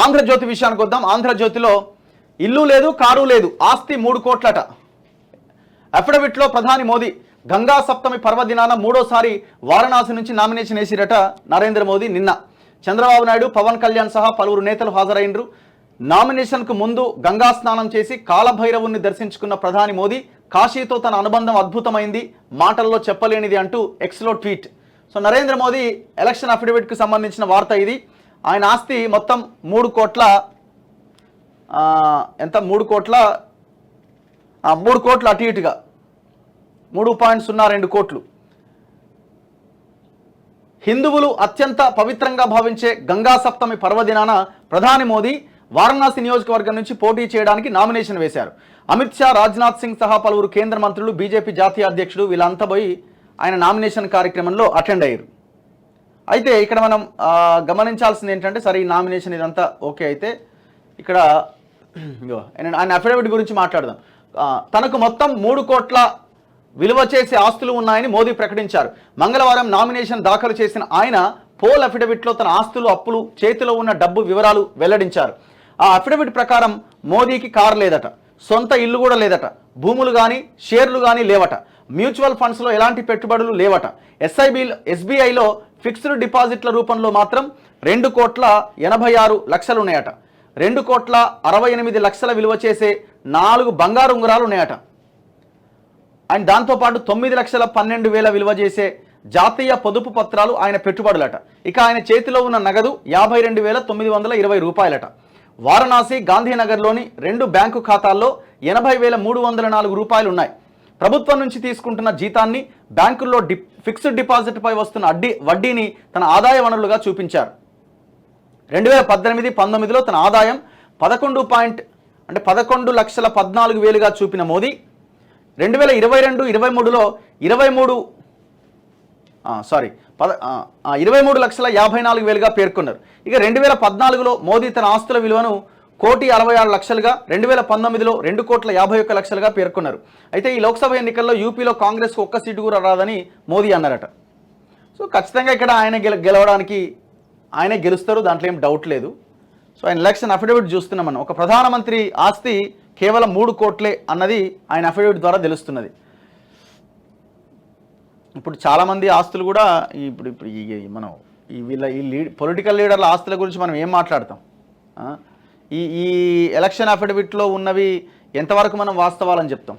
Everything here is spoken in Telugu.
ఆంధ్రజ్యోతి విషయానికి వద్దాం. ఆంధ్రజ్యోతిలో ఇల్లు లేదు, కారు లేదు, ఆస్తి 3 కోట్లట. అఫిడవిట్లో ప్రధాని మోదీ గంగా సప్తమి పర్వదినాన మూడోసారి వారణాసి నుంచి నామినేషన్ వేసిరట నరేంద్ర మోదీ. నిన్న చంద్రబాబు నాయుడు, పవన్ కళ్యాణ్ సహా పలువురు నేతలు హాజరైనరు. నామినేషన్కు ముందు గంగా స్నానం చేసి కాలభైరవుని దర్శించుకున్న ప్రధాని మోదీ కాశీతో తన అనుబంధం అద్భుతమైంది, మాటల్లో చెప్పలేనిది అంటూ ఎక్స్లో tweet. So Narendra Modi election అఫిడవిట్కి సంబంధించిన వార్త ఇది. ఆయన ఆస్తి మొత్తం 3 కోట్ల ఎంత 3 కోట్ల అటు ఇటుగా 3.02 కోట్లు. హిందువులు అత్యంత పవిత్రంగా భావించే గంగా సప్తమి పర్వదినాన ప్రధాని మోదీ వారణాసి నియోజకవర్గం నుంచి పోటీ చేయడానికి నామినేషన్ వేశారు. అమిత్ షా, రాజ్నాథ్ సింగ్ సహా పలువురు కేంద్ర మంత్రులు, బీజేపీ జాతీయ అధ్యక్షుడు వీళ్ళంతా పోయి ఆయన నామినేషన్ కార్యక్రమంలో అటెండ్ అయ్యారు. అయితే ఇక్కడ మనం గమనించాల్సింది ఏంటంటే, సరే ఈ నామినేషన్ ఇదంతా ఓకే అయితే ఇక్కడ ఆయన అఫిడవిట్ గురించి మాట్లాడదాం. తనకు మొత్తం 3 కోట్ల విలువ చేసే ఆస్తులు ఉన్నాయని మోదీ ప్రకటించారు. మంగళవారం నామినేషన్ దాఖలు చేసిన ఆయన పోల్ అఫిడవిట్లో తన ఆస్తులు, అప్పులు, చేతిలో ఉన్న డబ్బు వివరాలు వెల్లడించారు. ఆ అఫిడవిట్ ప్రకారం మోదీకి కారు లేదట, సొంత ఇల్లు కూడా లేదట, భూములు కానీ షేర్లు కానీ లేవట, మ్యూచువల్ ఫండ్స్లో ఎలాంటి పెట్టుబడులు లేవట. ఎస్బీఐలో ఫిక్స్డ్ డిపాజిట్ల రూపంలో మాత్రం 2,86,00,000 ఉన్నాయట. 2,68,00,000 విలువ చేసే 4 బంగారు ఉంగరాలు ఉన్నాయట. అండ్ దాంతోపాటు 9,12,000 విలువ చేసే జాతీయ పొదుపు పత్రాలు ఆయన పెట్టుబడులట. ఇక ఆయన చేతిలో ఉన్న నగదు 52,920 రూపాయలట. వారణాసి, గాంధీనగర్లోని 2 బ్యాంకు ఖాతాల్లో 80,304 రూపాయలు ఉన్నాయి. ప్రభుత్వం నుంచి తీసుకుంటున్న జీతాన్ని బ్యాంకుల్లో ఫిక్స్డ్ డిపాజిట్పై వస్తున్న వడ్డీని తన ఆదాయ వనరులుగా చూపించారు. 2018-19లో తన ఆదాయం 11,14,00,000గా చూపిన మోదీ 2022-23లో 23,54,000గా పేర్కొన్నారు. ఇక 2014లో మోదీ తన ఆస్తుల విలువను 1,66,00,000గా, 2019లో 2,51,00,000గా పేర్కొన్నారు. అయితే ఈ లోక్సభ ఎన్నికల్లో యూపీలో కాంగ్రెస్కు ఒక్క సీటు కూడా రాదని మోదీ అన్నారట. సో ఖచ్చితంగా ఇక్కడ ఆయన గెలవడానికి ఆయనే గెలుస్తారు, దాంట్లో ఏం డౌట్ లేదు. సో ఆయన ఎలక్షన్ అఫిడవిట్ చూస్తున్నాం మనం. ఒక ప్రధానమంత్రి ఆస్తి కేవలం 3 కోట్లే అన్నది ఆయన అఫిడవిట్ ద్వారా తెలుస్తున్నది. ఇప్పుడు చాలామంది ఆస్తులు కూడా ఇప్పుడు మనం పొలిటికల్ లీడర్ల ఆస్తుల గురించి మనం ఏం మాట్లాడతాం? ఈ ఎలక్షన్ అఫిడవిట్లో ఉన్నవి ఎంతవరకు మనం వాస్తవాలని చెప్తాం?